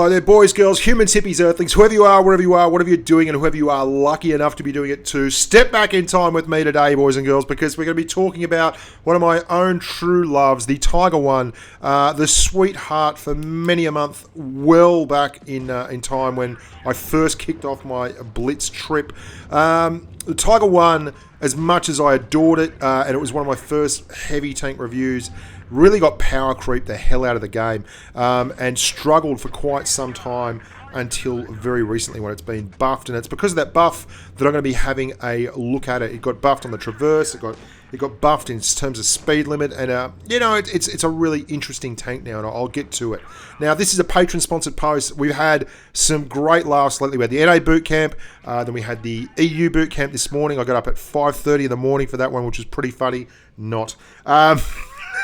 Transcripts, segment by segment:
Hello there, boys, girls, humans, hippies, earthlings, whoever you are, wherever you are, whatever you're doing, and whoever you are lucky enough to be doing it too. Step back in time with me today, boys and girls, because we're going to be talking about one of my own true loves, the Tiger One, the sweetheart for many a month, well back in time when I first kicked off my Blitz trip. The Tiger One, as much as I adored it, and it was one of my first heavy tank reviews, really got power creep the hell out of the game, and struggled for quite some time until very recently when it's been buffed. And it's because of that buff that I'm going to be having a look at it. It got buffed on the Traverse, it got buffed in terms of speed limit, and it's a really interesting tank now, and I'll get to it. Now, this is a patron-sponsored post. We've had some great laughs lately. We had the NA boot camp, then we had the EU boot camp this morning. I got up at 5:30 in the morning for that one, which was pretty funny. Not.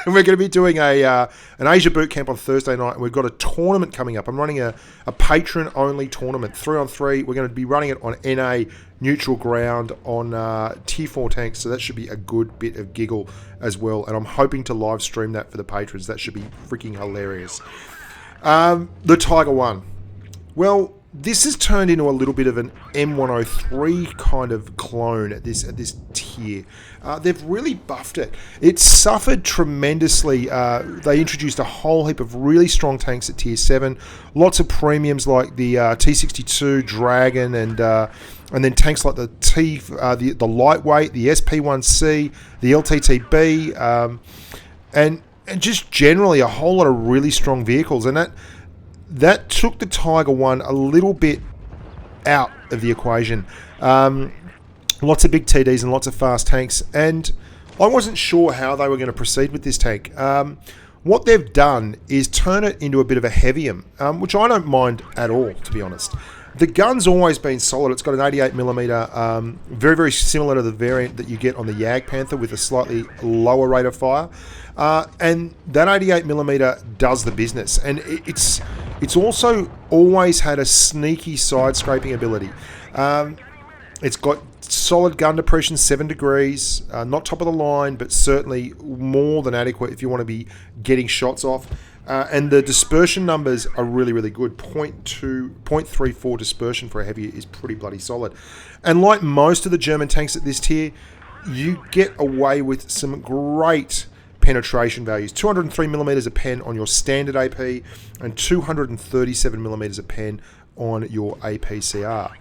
And we're going to be doing an Asia boot camp on Thursday night, and we've got a tournament coming up. I'm running a patron-only tournament, 3-on-3. We're going to be running it on NA neutral ground on Tier 4 tanks, so that should be a good bit of giggle as well. And I'm hoping to live stream that for the patrons. That should be freaking hilarious. The Tiger One. Well, this has turned into a little bit of an M103 kind of clone at this tier. They've really buffed it. It suffered tremendously. They introduced a whole heap of really strong tanks at tier 7. Lots of premiums like the T62 Dragon, and then tanks like the lightweight, the SP1C, the LTTB, and just generally a whole lot of really strong vehicles. And that took the Tiger One a little bit out of the equation. Lots of big TDs and lots of fast tanks, and I wasn't sure how they were going to proceed with this tank. What they've done is turn it into a bit of a Heavyium, which I don't mind at all, to be honest. The gun's always been solid. It's got an 88mm, very, very similar to the variant that you get on the Jag Panther with a slightly lower rate of fire. And that 88mm does the business. And it's also always had a sneaky side scraping ability. It's got solid gun depression, 7 degrees, not top of the line, but certainly more than adequate if you want to be getting shots off. And the dispersion numbers are really, really good. 0.34 dispersion for a heavy is pretty bloody solid. And like most of the German tanks at this tier, you get away with some great penetration values. 203mm a pen on your standard AP, and 237mm a pen on your APCR.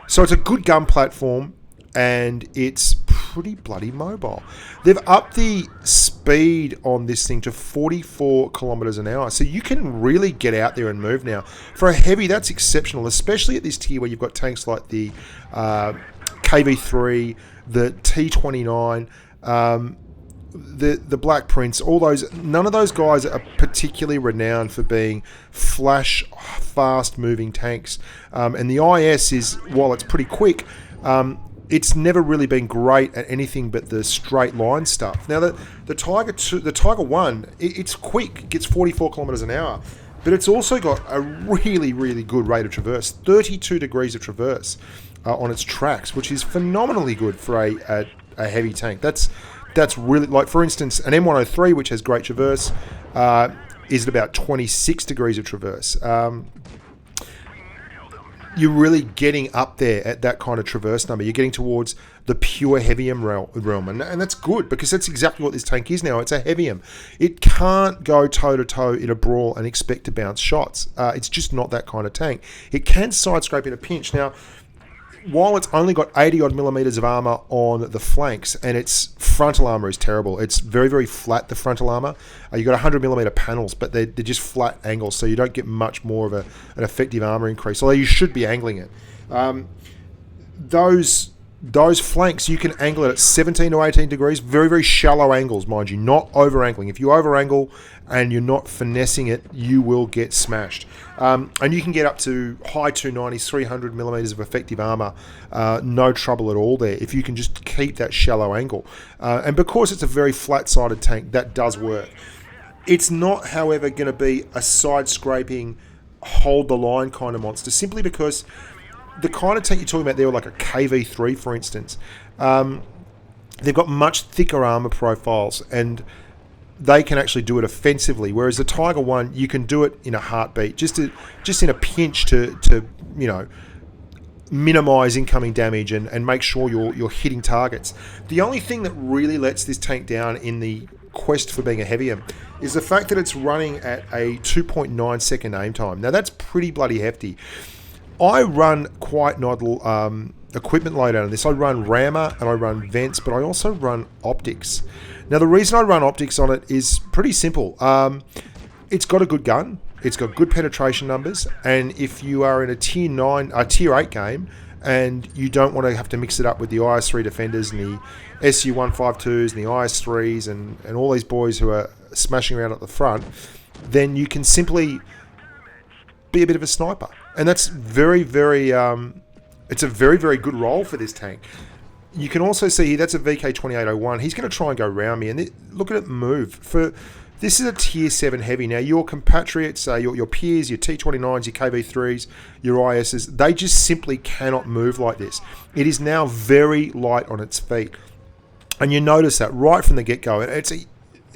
So it's a good gun platform, and it's pretty bloody mobile. They've upped the speed on this thing to 44 kilometers an hour, so you can really get out there and move now. For a heavy, that's exceptional, especially at this tier where you've got tanks like the KV3, the T29, the Black Prince, all those. None of those guys are particularly renowned for being flash, fast-moving tanks. And the IS is, while it's pretty quick, it's never really been great at anything but the straight line stuff. Now, the Tiger One, it's quick, it gets 44 kilometers an hour, but it's also got a really, really good rate of traverse, 32 degrees of traverse on its tracks, which is phenomenally good for a heavy tank. That's really, like, for instance, an M103, which has great traverse, is at about 26 degrees of traverse. You're really getting up there at that kind of traverse number. You're getting towards the pure Heavyium realm, and that's good, because that's exactly what this tank is now. It's a Heavyium. It can't go toe-to-toe in a brawl and expect to bounce shots. It's just not that kind of tank. It can side scrape in a pinch. Now, while it's only got 80-odd millimeters of armor on the flanks, and its frontal armor is terrible. It's very, very flat, the frontal armor. You got 100mm panels, but they're just flat angles, so you don't get much more of an effective armor increase, although you should be angling it. Those flanks, you can angle it at 17 to 18 degrees, very, very shallow angles, mind you, not over-angling. If you over-angle and you're not finessing it, you will get smashed. And you can get up to high 290s, 300 millimeters of effective armor, no trouble at all there, if you can just keep that shallow angle. And because it's a very flat-sided tank, that does work. It's not, however, going to be a side-scraping, hold-the-line kind of monster, simply because the kind of tank you're talking about there, like a KV3, for instance, they've got much thicker armor profiles, and they can actually do it offensively, whereas the Tiger 1, you can do it in a heartbeat, just in a pinch to you know, minimize incoming damage and make sure you're hitting targets. The only thing that really lets this tank down in the quest for being a Heavyium is the fact that it's running at a 2.9 second aim time. Now that's pretty bloody hefty. I run quite an odd equipment loadout on this. I run rammer and I run vents, but I also run optics. Now the reason I run optics on it is pretty simple. It's got a good gun, it's got good penetration numbers, and if you are in a tier 8 game and you don't want to have to mix it up with the IS3 defenders and the SU-152s and the IS3s and all these boys who are smashing around at the front, then you can simply be a bit of a sniper. And that's very, very, it's a very, very good role for this tank. You can also see here, that's a VK2801. He's going to try and go around me, and look at it move. This is a tier 7 heavy. Now, your compatriots, your peers, your T29s, your KV3s, your ISs, they just simply cannot move like this. It is now very light on its feet. And you notice that right from the get-go.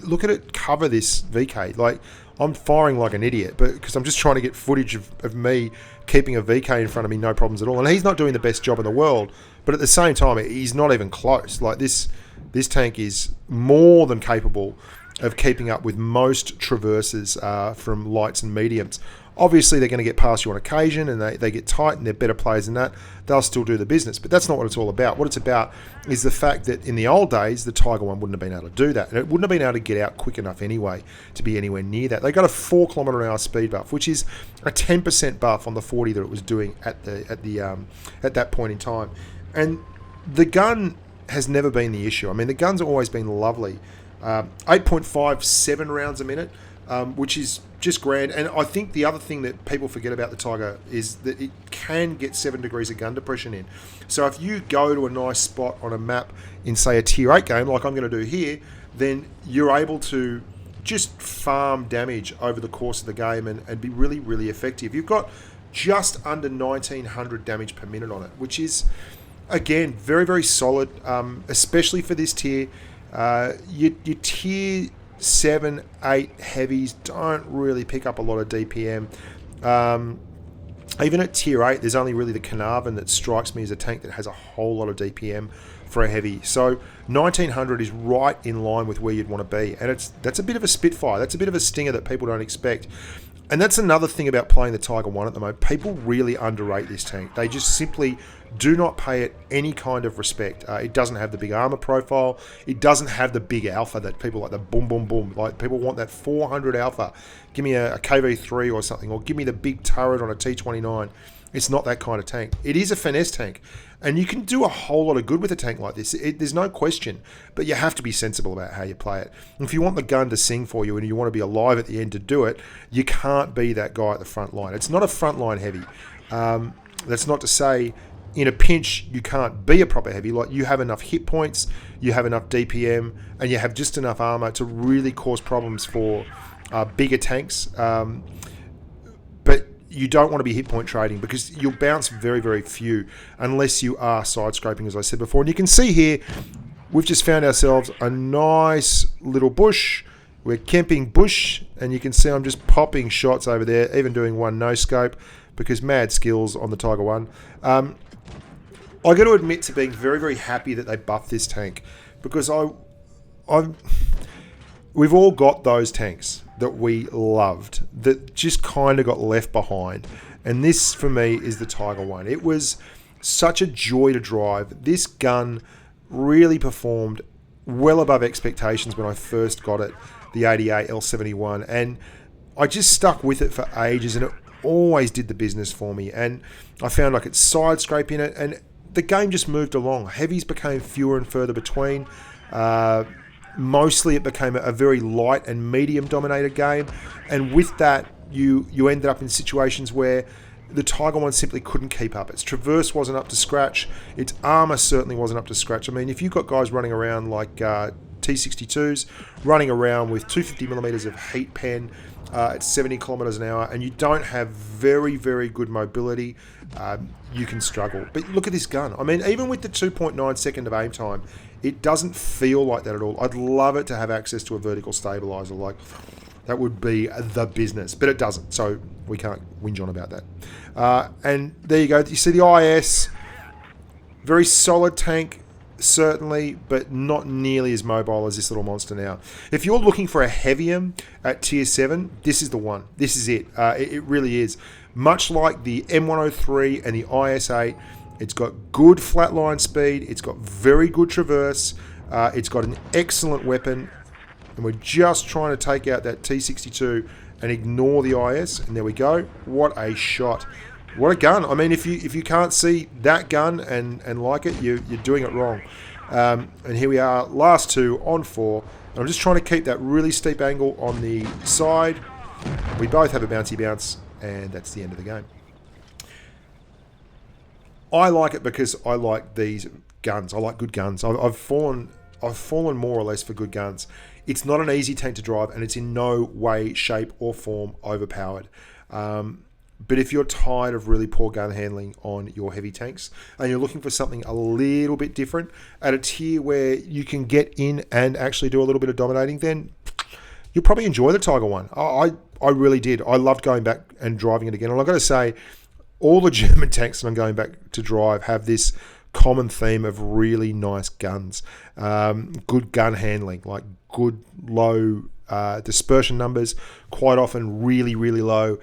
Look at it cover this VK. Like, I'm firing like an idiot, but because I'm just trying to get footage of me keeping a VK in front of me, no problems at all. And he's not doing the best job in the world, but at the same time, he's not even close. Like, this tank is more than capable of keeping up with most traverses from lights and mediums. Obviously, they're going to get past you on occasion, and they get tight, and they're better players than that. They'll still do the business, but that's not what it's all about. What it's about is the fact that in the old days, the Tiger 1 wouldn't have been able to do that, and it wouldn't have been able to get out quick enough anyway to be anywhere near that. They got a 4 km/h speed buff, which is a 10% buff on the 40 that it was doing at that point in time. And the gun has never been the issue. I mean, the gun's always been lovely. 8.57 rounds a minute, which is just grand. And I think the other thing that people forget about the Tiger is that it can get 7 degrees of gun depression in. So if you go to a nice spot on a map in, say, a tier 8 game, like I'm going to do here, then you're able to just farm damage over the course of the game and be really, really effective. You've got just under 1900 damage per minute on it, which is, again, very, very solid, especially for this tier. Your tier 7, 8 heavies don't really pick up a lot of DPM. Even at tier 8, there's only really the Carnarvon that strikes me as a tank that has a whole lot of DPM for a heavy. So 1900 is right in line with where you'd want to be, and that's a bit of a spitfire. That's a bit of a stinger that people don't expect. And that's another thing about playing the Tiger 1 at the moment. People really underrate this tank. They just simply do not pay it any kind of respect. It doesn't have the big armor profile. It doesn't have the big alpha that people like, the boom, boom, boom. Like, people want that 400 alpha. Give me a KV3 or something, or give me the big turret on a T29. It's not that kind of tank. It is a finesse tank, and you can do a whole lot of good with a tank like this. There's no question, but you have to be sensible about how you play it. If you want the gun to sing for you and you want to be alive at the end to do it, you can't be that guy at the front line. It's not a front line heavy. That's not to say in a pinch you can't be a proper heavy. Like, you have enough hit points, you have enough DPM, and you have just enough armor to really cause problems for bigger tanks. But you don't want to be hit point trading, because you'll bounce very, very few unless you are side scraping, as I said before. And you can see here, we've just found ourselves a nice little bush. We're camping bush, and you can see I'm just popping shots over there, even doing one no scope, because mad skills on the Tiger 1. I got to admit to being very, very happy that they buffed this tank, because we've all got those tanks that we loved that just kind of got left behind, and this for me is the Tiger 1. It was such a joy to drive. This gun really performed well above expectations when I first got it, the 88 L71, and I just stuck with it for ages, and it always did the business for me. And I found I could side scrape in it, and the game just moved along. Heavies became fewer and further between. Mostly it became a very light and medium dominated game, and with that you ended up in situations where the Tiger 1 simply couldn't keep up. Its traverse wasn't up to scratch, its armor certainly wasn't up to scratch. I mean, if you've got guys running around like T62s running around with 250mm of heat pen at 70 kilometers an hour, and you don't have very, very good mobility, you can struggle. But look at this gun. I mean, even with the 2.9 second of aim time, It doesn't feel like that at all. I'd love it to have access to a vertical stabilizer. Like, that would be the business, but it doesn't, so we can't whinge on about that. And there you go. You see the IS, very solid tank, certainly, but not nearly as mobile as this little monster now. If you're looking for a Heavyium at tier 7, this is the one. This is it. It really is. Much like the M103 and the IS-8, it's got good flatline speed. It's got very good traverse. It's got an excellent weapon. And we're just trying to take out that T62 and ignore the IS. And there we go. What a shot. What a gun. I mean, if you can't see that gun and like it, you're doing it wrong. And here we are, last 2 on 4. And I'm just trying to keep that really steep angle on the side. We both have a bouncy bounce, and that's the end of the game. I like it because I like these guns. I like good guns. I've fallen more or less for good guns. It's not an easy tank to drive, and it's in no way, shape, or form overpowered. But if you're tired of really poor gun handling on your heavy tanks, and you're looking for something a little bit different at a tier where you can get in and actually do a little bit of dominating, then you'll probably enjoy the Tiger 1. I really did. I loved going back and driving it again. And I've got to say, all the German tanks that I'm going back to drive have this common theme of really nice guns. Good gun handling, like good low dispersion numbers, quite often really, really low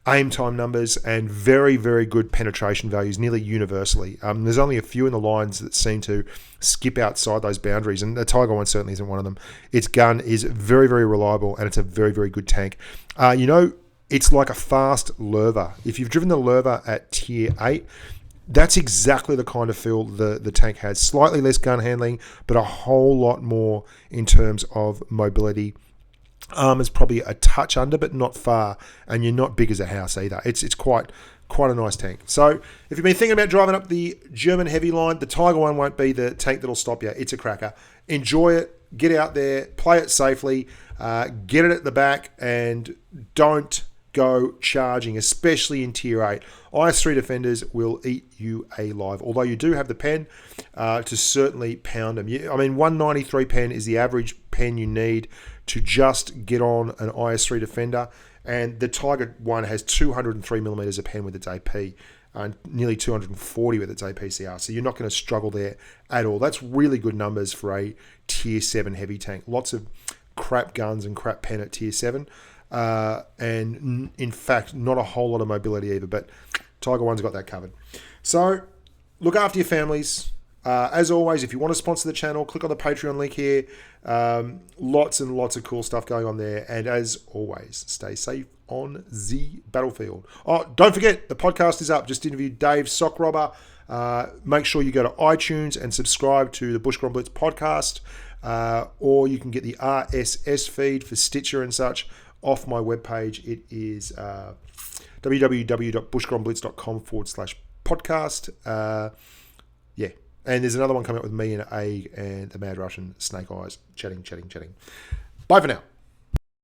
aim time numbers, and very, very good penetration values nearly universally. There's only a few in the lines that seem to skip outside those boundaries, and the Tiger 1 certainly isn't one of them. Its gun is very, very reliable, and it's a very, very good tank. It's like a fast Lerva. If you've driven the Lerva at tier 8, that's exactly the kind of feel the tank has. Slightly less gun handling, but a whole lot more in terms of mobility. Armor's probably a touch under, but not far, and you're not big as a house either. It's quite a nice tank. So if you've been thinking about driving up the German heavy line, the Tiger 1 won't be the tank that'll stop you. It's a cracker. Enjoy it. Get out there. Play it safely. Get it at the back, and don't go charging, especially in tier 8. IS-3 defenders will eat you alive, although you do have the pen to certainly pound them. 193 pen is the average pen you need to just get on an IS-3 defender, and the Tiger 1 has 203mm of pen with its AP, and nearly 240 with its APCR, so you're not going to struggle there at all. That's really good numbers for a tier 7 heavy tank. Lots of crap guns and crap pen at tier 7. And in fact, not a whole lot of mobility either, but Tiger 1's got that covered. So look after your families. As always, if you want to sponsor the channel, click on the Patreon link here. Lots and lots of cool stuff going on there. And as always, stay safe on the battlefield. Oh, don't forget, the podcast is up. Just interviewed Dave Sock Robber. Make sure you go to iTunes and subscribe to the Bushka Blitz podcast. Or you can get the RSS feed for Stitcher and such off my webpage. It is www.bushkaonblitz.com/podcast. Yeah. And there's another one coming up with me and A and the Mad Russian Snake Eyes chatting. Bye for now.